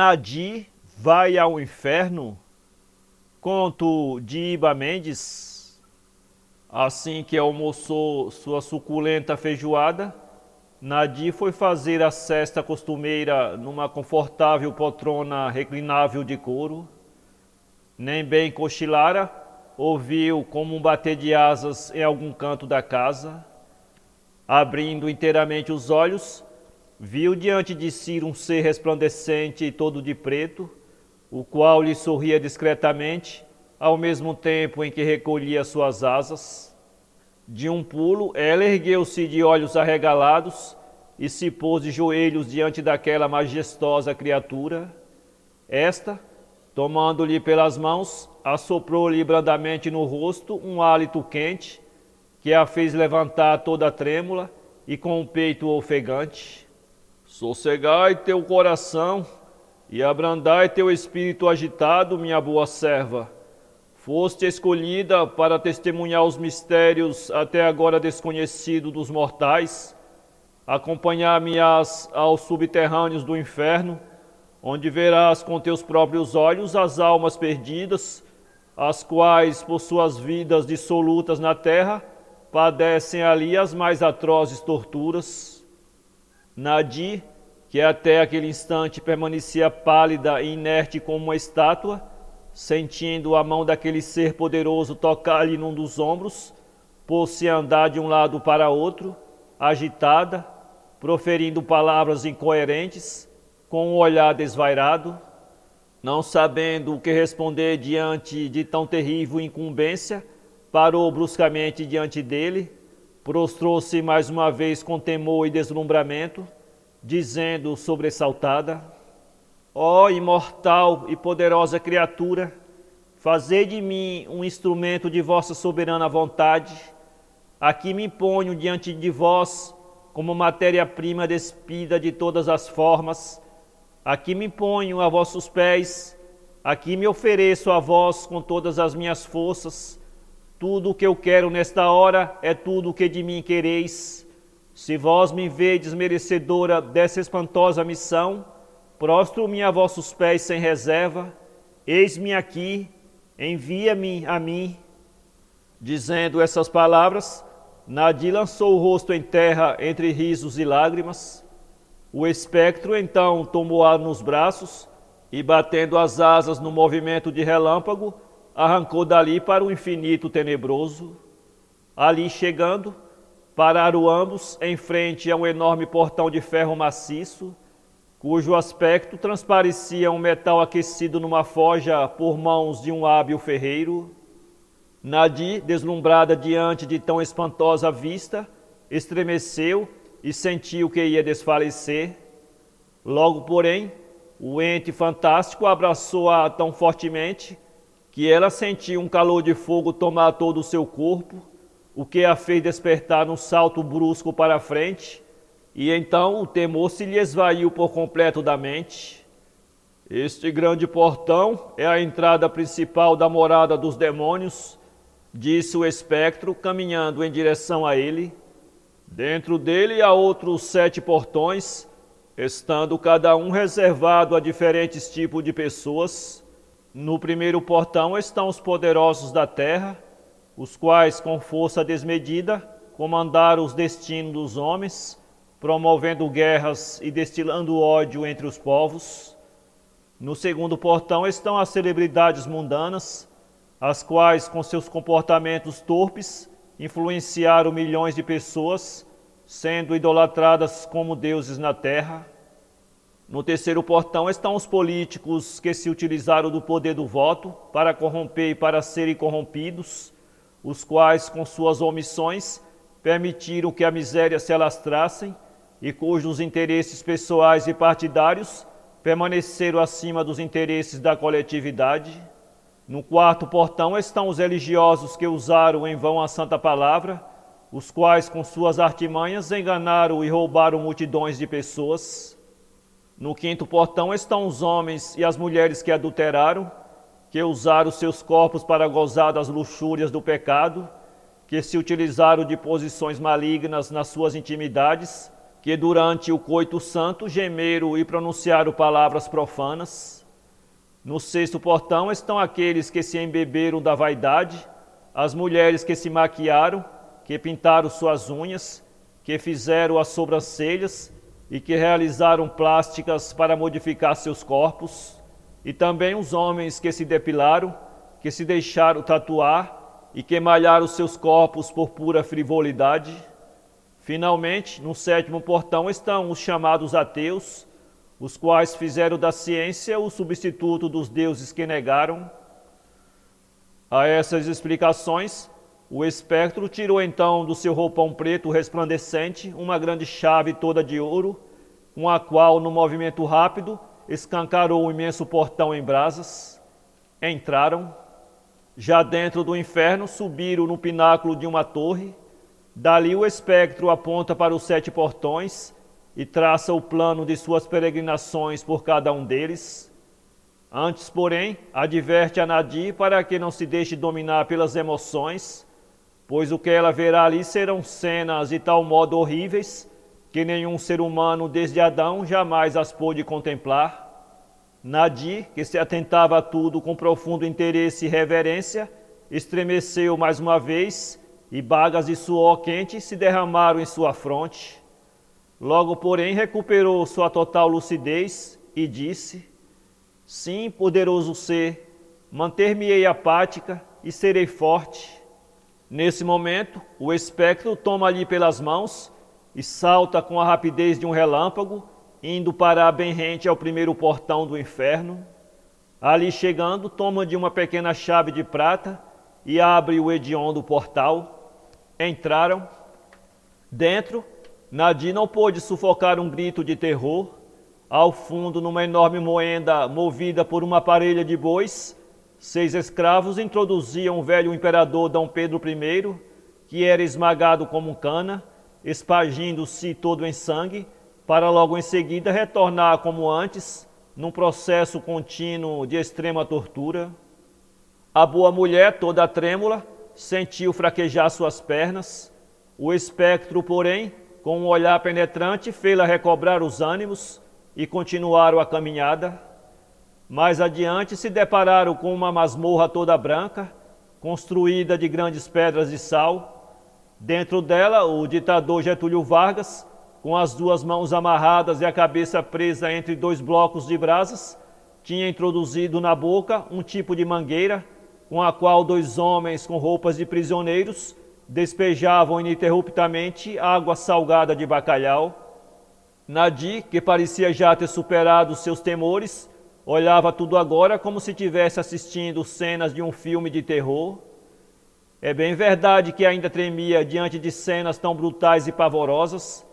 Nadi vai ao inferno? Conto de Iba Mendes. Assim que almoçou sua suculenta feijoada, Nadi foi fazer a sesta costumeira numa confortável poltrona reclinável de couro. Nem bem cochilara, ouviu como um bater de asas em algum canto da casa. Abrindo inteiramente os olhos, viu diante de si um ser resplandecente e todo de preto, o qual lhe sorria discretamente, ao mesmo tempo em que recolhia suas asas. De um pulo, ela ergueu-se de olhos arregalados e se pôs de joelhos diante daquela majestosa criatura. Esta, tomando-lhe pelas mãos, assoprou-lhe brandamente no rosto um hálito quente, que a fez levantar toda trêmula e com o peito ofegante. Sossegai teu coração e abrandai teu espírito agitado, minha boa serva. Foste escolhida para testemunhar os mistérios até agora desconhecidos dos mortais. Acompanhar-me-ás aos subterrâneos do inferno, onde verás com teus próprios olhos as almas perdidas, as quais, por suas vidas dissolutas na terra, padecem ali as mais atrozes torturas. Nadi, que até aquele instante permanecia pálida e inerte como uma estátua, sentindo a mão daquele ser poderoso tocar-lhe num dos ombros, pôs-se a andar de um lado para outro, agitada, proferindo palavras incoerentes, com um olhar desvairado. Não sabendo o que responder diante de tão terrível incumbência, parou bruscamente diante dele, prostrou-se mais uma vez com temor e deslumbramento, dizendo sobressaltada: ó imortal e poderosa criatura, fazei de mim um instrumento de vossa soberana vontade. Aqui me ponho diante de vós como matéria-prima despida de todas as formas. Aqui me ponho a vossos pés, aqui me ofereço a vós com todas as minhas forças. Tudo o que eu quero nesta hora é tudo o que de mim quereis. Se vós me vedes merecedora dessa espantosa missão, prostro-me a vossos pés sem reserva. Eis-me aqui, envia-me a mim. Dizendo essas palavras, Nadi lançou o rosto em terra entre risos e lágrimas. O espectro então tomou-a nos braços e, batendo as asas no movimento de relâmpago, arrancou dali para o infinito tenebroso. Ali chegando, pararam ambos em frente a um enorme portão de ferro maciço, cujo aspecto transparecia um metal aquecido numa forja por mãos de um hábil ferreiro. Nadi, deslumbrada diante de tão espantosa vista, estremeceu e sentiu que ia desfalecer. Logo, porém, o ente fantástico abraçou-a tão fortemente que ela sentiu um calor de fogo tomar todo o seu corpo, o que a fez despertar num salto brusco para a frente, e então o temor se lhe esvaiu por completo da mente. Este grande portão é a entrada principal da morada dos demônios, disse o espectro, caminhando em direção a ele. Dentro dele há outros 7 portões, estando cada um reservado a diferentes tipos de pessoas. No primeiro portão estão os poderosos da terra, os quais, com força desmedida, comandaram os destinos dos homens, promovendo guerras e destilando ódio entre os povos. No segundo portão estão as celebridades mundanas, as quais, com seus comportamentos torpes, influenciaram milhões de pessoas, sendo idolatradas como deuses na terra. No terceiro portão estão os políticos que se utilizaram do poder do voto para corromper e para serem corrompidos, os quais, com suas omissões, permitiram que a miséria se alastrassem e cujos interesses pessoais e partidários permaneceram acima dos interesses da coletividade. No quarto portão estão os religiosos que usaram em vão a santa palavra, os quais, com suas artimanhas, enganaram e roubaram multidões de pessoas. No quinto portão estão os homens e as mulheres que adulteraram, que usaram seus corpos para gozar das luxúrias do pecado, que se utilizaram de posições malignas nas suas intimidades, que durante o coito santo gemeram e pronunciaram palavras profanas. No sexto portão estão aqueles que se embeberam da vaidade, as mulheres que se maquiaram, que pintaram suas unhas, que fizeram as sobrancelhas e que realizaram plásticas para modificar seus corpos, e também os homens que se depilaram, que se deixaram tatuar e que malharam seus corpos por pura frivolidade. Finalmente, no sétimo portão estão os chamados ateus, os quais fizeram da ciência o substituto dos deuses que negaram. A essas explicações, o espectro tirou então do seu roupão preto resplandecente uma grande chave toda de ouro, com a qual, no movimento rápido, escancarou o imenso portão em brasas. Entraram. Já dentro do inferno, subiram no pináculo de uma torre. Dali o espectro aponta para os 7 portões e traça o plano de suas peregrinações por cada um deles. Antes, porém, adverte a Nadir para que não se deixe dominar pelas emoções, pois o que ela verá ali serão cenas de tal modo horríveis que nenhum ser humano desde Adão jamais as pôde contemplar. Nadir, que se atentava a tudo com profundo interesse e reverência, estremeceu mais uma vez e bagas de suor quente se derramaram em sua fronte. Logo, porém, recuperou sua total lucidez e disse: sim, poderoso ser, manter-me-ei apática e serei forte. Nesse momento, o espectro toma-lhe pelas mãos e salta com a rapidez de um relâmpago, indo parar bem rente ao primeiro portão do inferno. Ali chegando, toma de uma pequena chave de prata e abre o hediondo portal. Entraram. Dentro, Nadir não pôde sufocar um grito de terror. Ao fundo, numa enorme moenda movida por uma parelha de bois, 6 escravos introduziam o velho imperador D. Pedro I, que era esmagado como cana, espargindo-se todo em sangue, para logo em seguida retornar como antes, num processo contínuo de extrema tortura. A boa mulher, toda trêmula, sentiu fraquejar suas pernas. O espectro, porém, com um olhar penetrante, fê-la recobrar os ânimos e continuaram a caminhada. Mais adiante se depararam com uma masmorra toda branca, construída de grandes pedras de sal. Dentro dela, o ditador Getúlio Vargas, com as 2 mãos amarradas e a cabeça presa entre 2 blocos de brasas, tinha introduzido na boca um tipo de mangueira, com a qual 2 homens com roupas de prisioneiros despejavam ininterruptamente água salgada de bacalhau. Nadir, que parecia já ter superado seus temores, olhava tudo agora como se estivesse assistindo cenas de um filme de terror. É bem verdade que ainda tremia diante de cenas tão brutais e pavorosas.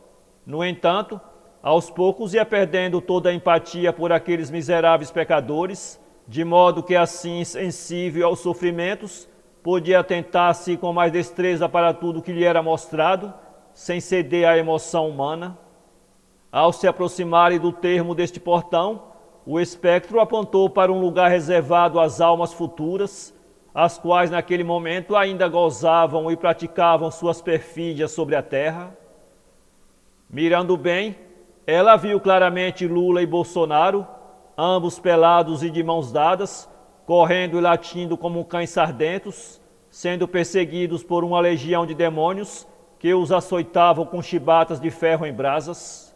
No entanto, aos poucos ia perdendo toda a empatia por aqueles miseráveis pecadores, de modo que assim, sensível aos sofrimentos, podia atentar-se com mais destreza para tudo que lhe era mostrado, sem ceder à emoção humana. Ao se aproximarem do termo deste portão, o espectro apontou para um lugar reservado às almas futuras, as quais naquele momento ainda gozavam e praticavam suas perfídias sobre a terra. Mirando bem, ela viu claramente Lula e Bolsonaro, ambos pelados e de mãos dadas, correndo e latindo como cães sardentos, sendo perseguidos por uma legião de demônios que os açoitavam com chibatas de ferro em brasas.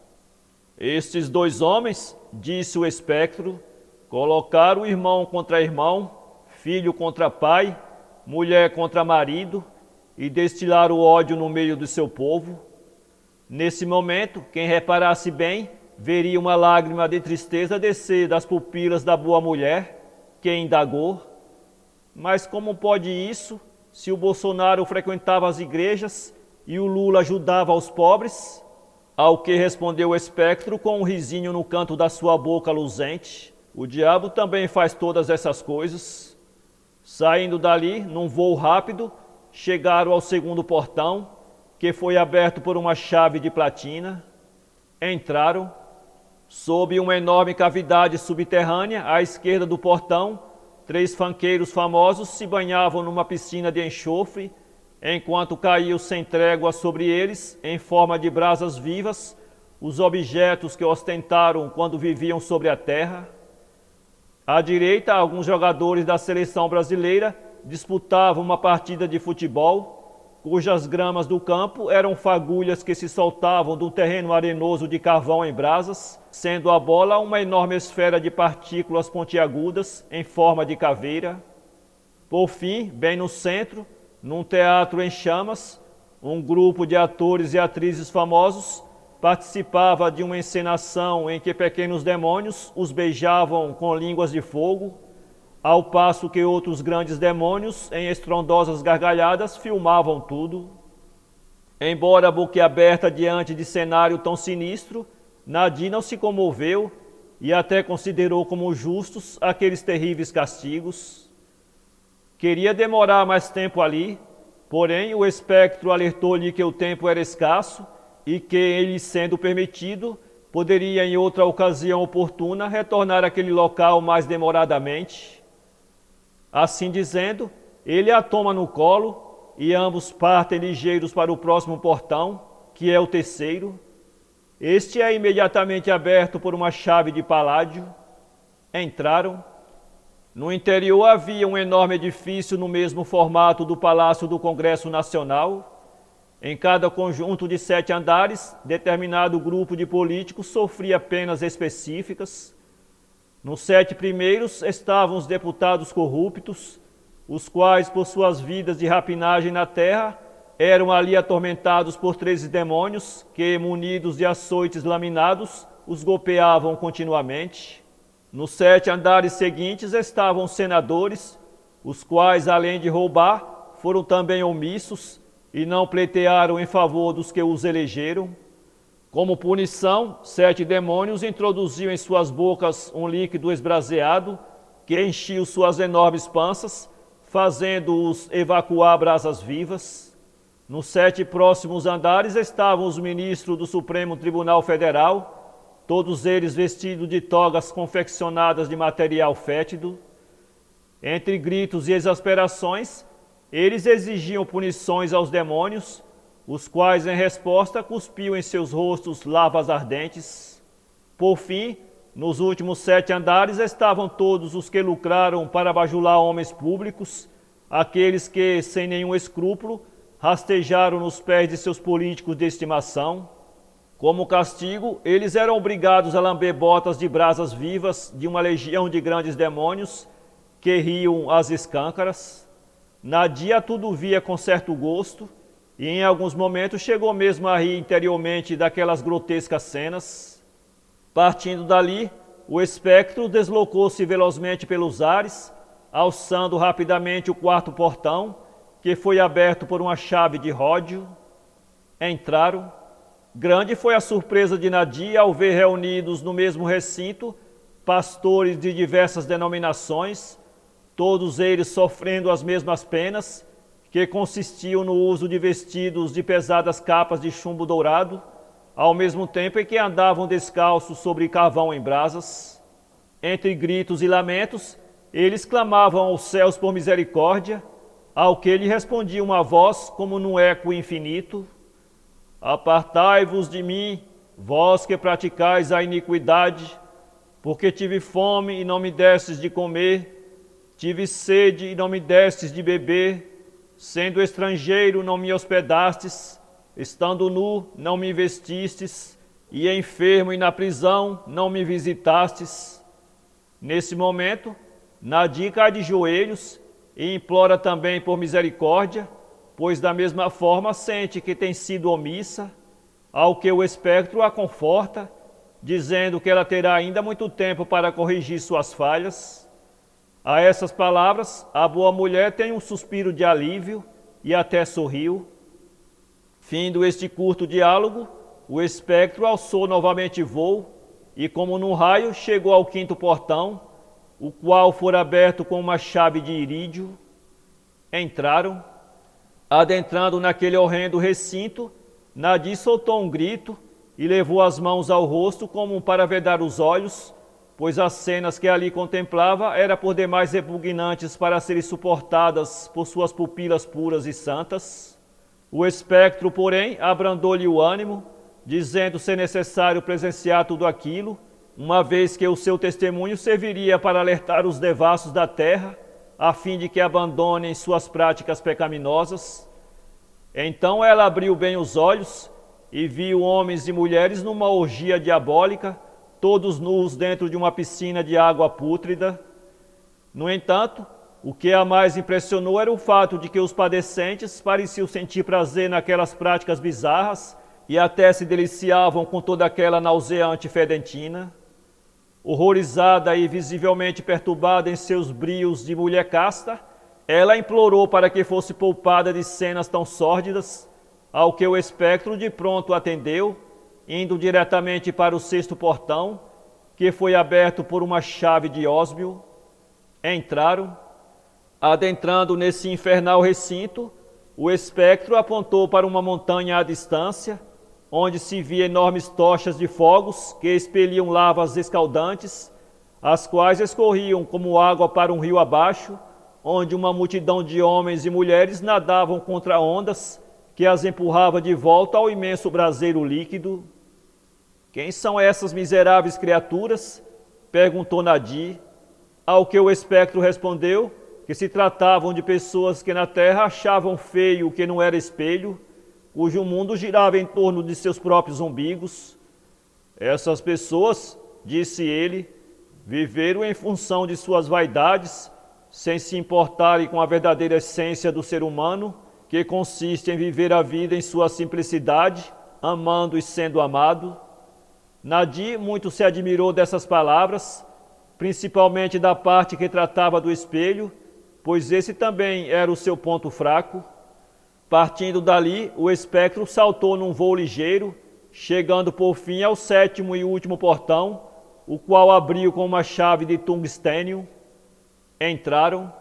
Estes 2 homens, disse o espectro, colocaram irmão contra irmão, filho contra pai, mulher contra marido, e destilaram ódio no meio do seu povo. Nesse momento, quem reparasse bem, veria uma lágrima de tristeza descer das pupilas da boa mulher, que indagou: mas como pode isso, se o Bolsonaro frequentava as igrejas e o Lula ajudava os pobres? Ao que respondeu o espectro com um risinho no canto da sua boca luzente: o diabo também faz todas essas coisas. Saindo dali, num voo rápido, chegaram ao segundo portão, que foi aberto por uma chave de platina. Entraram. Sob uma enorme cavidade subterrânea, à esquerda do portão, 3 fanqueiros famosos se banhavam numa piscina de enxofre, enquanto caiu sem trégua sobre eles, em forma de brasas vivas, os objetos que ostentaram quando viviam sobre a terra. À direita, alguns jogadores da seleção brasileira disputavam uma partida de futebol, cujas gramas do campo eram fagulhas que se soltavam do terreno arenoso de carvão em brasas, sendo a bola uma enorme esfera de partículas pontiagudas em forma de caveira. Por fim, bem no centro, num teatro em chamas, um grupo de atores e atrizes famosos participava de uma encenação em que pequenos demônios os beijavam com línguas de fogo, ao passo que outros grandes demônios, em estrondosas gargalhadas, filmavam tudo. Embora boquiaberta diante de cenário tão sinistro, Nadi não se comoveu e até considerou como justos aqueles terríveis castigos. Queria demorar mais tempo ali, porém o espectro alertou-lhe que o tempo era escasso e que, ele sendo permitido, poderia em outra ocasião oportuna retornar àquele local mais demoradamente. Assim dizendo, ele a toma no colo e ambos partem ligeiros para o próximo portão, que é o terceiro. Este é imediatamente aberto por uma chave de paládio. Entraram. No interior havia um enorme edifício no mesmo formato do Palácio do Congresso Nacional. Em cada conjunto de 7 andares, determinado grupo de políticos sofria penas específicas. Nos 7 primeiros estavam os deputados corruptos, os quais, por suas vidas de rapinagem na terra, eram ali atormentados por 13 demônios que, munidos de açoites laminados, os golpeavam continuamente. Nos 7 andares seguintes estavam os senadores, os quais, além de roubar, foram também omissos, e não pleitearam em favor dos que os elegeram. Como punição, 7 demônios introduziam em suas bocas um líquido esbraseado que enchia suas enormes panças, fazendo-os evacuar brasas vivas. Nos 7 próximos andares estavam os ministros do Supremo Tribunal Federal, todos eles vestidos de togas confeccionadas de material fétido. Entre gritos e exasperações, eles exigiam punições aos demônios, os quais, em resposta, cuspiam em seus rostos lavas ardentes. Por fim, nos últimos 7 andares estavam todos os que lucraram para bajular homens públicos, aqueles que, sem nenhum escrúpulo, rastejaram nos pés de seus políticos de estimação. Como castigo, eles eram obrigados a lamber botas de brasas vivas de uma legião de grandes demônios que riam às escâncaras. Nadi a tudo via com certo gosto e em alguns momentos chegou mesmo a rir interiormente daquelas grotescas cenas. Partindo dali, o espectro deslocou-se velozmente pelos ares, alçando rapidamente o 4º portão, que foi aberto por uma chave de ródio. Entraram. Grande foi a surpresa de Nadi ao ver reunidos no mesmo recinto pastores de diversas denominações, todos eles sofrendo as mesmas penas, que consistiam no uso de vestidos de pesadas capas de chumbo dourado, ao mesmo tempo em que andavam descalços sobre carvão em brasas. Entre gritos e lamentos, eles clamavam aos céus por misericórdia, ao que lhe respondia uma voz como num eco infinito: Apartai-vos de mim, vós que praticais a iniquidade, porque tive fome e não me destes de comer, tive sede e não me destes de beber, sendo estrangeiro não me hospedastes, estando nu não me vestistes, e enfermo e na prisão não me visitastes. Nesse momento, Nadi cai de joelhos e implora também por misericórdia, pois da mesma forma sente que tem sido omissa, ao que o espectro a conforta, dizendo que ela terá ainda muito tempo para corrigir suas falhas. A essas palavras, a boa mulher tem um suspiro de alívio e até sorriu. Findo este curto diálogo, o espectro alçou novamente voo e, como num raio, chegou ao 5º portão, o qual fora aberto com uma chave de irídio. Entraram. Adentrando naquele horrendo recinto, Nadi soltou um grito e levou as mãos ao rosto como para vedar os olhos, pois as cenas que ali contemplava eram por demais repugnantes para serem suportadas por suas pupilas puras e santas. O espectro, porém, abrandou-lhe o ânimo, dizendo ser necessário presenciar tudo aquilo, uma vez que o seu testemunho serviria para alertar os devassos da terra, a fim de que abandonem suas práticas pecaminosas. Então ela abriu bem os olhos e viu homens e mulheres numa orgia diabólica, todos nus dentro de uma piscina de água pútrida. No entanto, o que a mais impressionou era o fato de que os padecentes pareciam sentir prazer naquelas práticas bizarras e até se deliciavam com toda aquela nauseante fedentina. Horrorizada e visivelmente perturbada em seus brios de mulher casta, ela implorou para que fosse poupada de cenas tão sórdidas, ao que o espectro de pronto atendeu, indo diretamente para o sexto portão, que foi aberto por uma chave de ósmio. Entraram. Adentrando nesse infernal recinto, o espectro apontou para uma montanha à distância, onde se via enormes tochas de fogos que expeliam lavas escaldantes, as quais escorriam como água para um rio abaixo, onde uma multidão de homens e mulheres nadavam contra ondas que as empurrava de volta ao imenso braseiro líquido. Quem são essas miseráveis criaturas? Perguntou Nadir, ao que o espectro respondeu que se tratavam de pessoas que na terra achavam feio o que não era espelho, cujo mundo girava em torno de seus próprios umbigos. Essas pessoas, disse ele, viveram em função de suas vaidades, sem se importarem com a verdadeira essência do ser humano, que consiste em viver a vida em sua simplicidade, amando e sendo amado. Nadir muito se admirou dessas palavras, principalmente da parte que tratava do espelho, pois esse também era o seu ponto fraco. Partindo dali, o espectro saltou num voo ligeiro, chegando por fim ao sétimo e último portão, o qual abriu com uma chave de tungstênio. Entraram.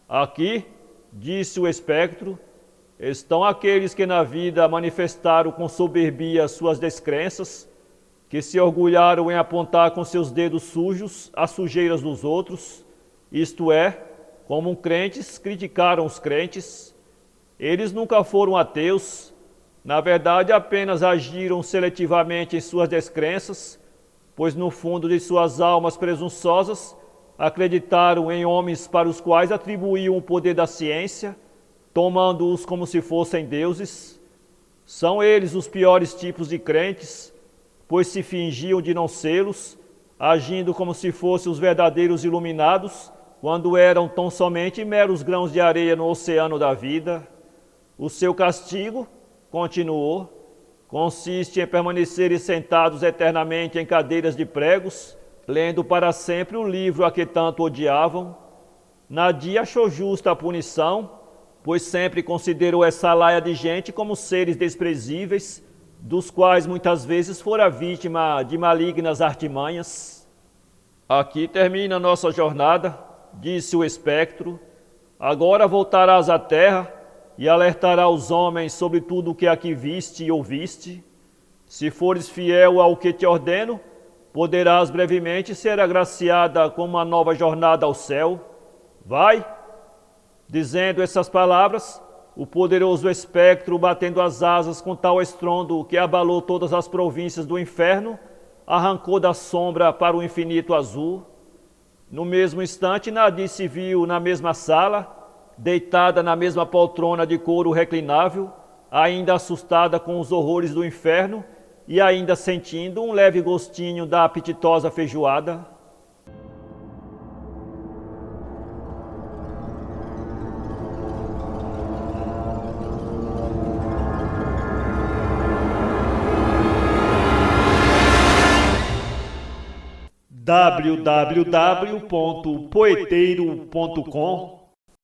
Aqui, disse o espectro, estão aqueles que na vida manifestaram com soberbia suas descrenças, que se orgulharam em apontar com seus dedos sujos as sujeiras dos outros, isto é, como crentes criticaram os crentes. Eles nunca foram ateus, na verdade apenas agiram seletivamente em suas descrenças, pois no fundo de suas almas presunçosas acreditaram em homens para os quais atribuíam o poder da ciência, tomando-os como se fossem deuses. São eles os piores tipos de crentes, pois se fingiam de não sê-los, agindo como se fossem os verdadeiros iluminados, quando eram tão somente meros grãos de areia no oceano da vida. O seu castigo, continuou, consiste em permanecerem sentados eternamente em cadeiras de pregos, lendo para sempre o livro a que tanto odiavam. Nadir achou justa a punição, pois sempre considerou essa laia de gente como seres desprezíveis, dos quais muitas vezes fora vítima de malignas artimanhas. Aqui termina nossa jornada, disse o espectro. Agora voltarás à terra e alertará os homens sobre tudo o que aqui viste e ouviste. Se fores fiel ao que te ordeno, poderás brevemente ser agraciada com uma nova jornada ao céu. Vai! Dizendo essas palavras, o poderoso espectro, batendo as asas com tal estrondo que abalou todas as províncias do inferno, arrancou da sombra para o infinito azul. No mesmo instante, Nadir se viu na mesma sala, deitada na mesma poltrona de couro reclinável, ainda assustada com os horrores do inferno e ainda sentindo um leve gostinho da apetitosa feijoada. www.poeteiro.com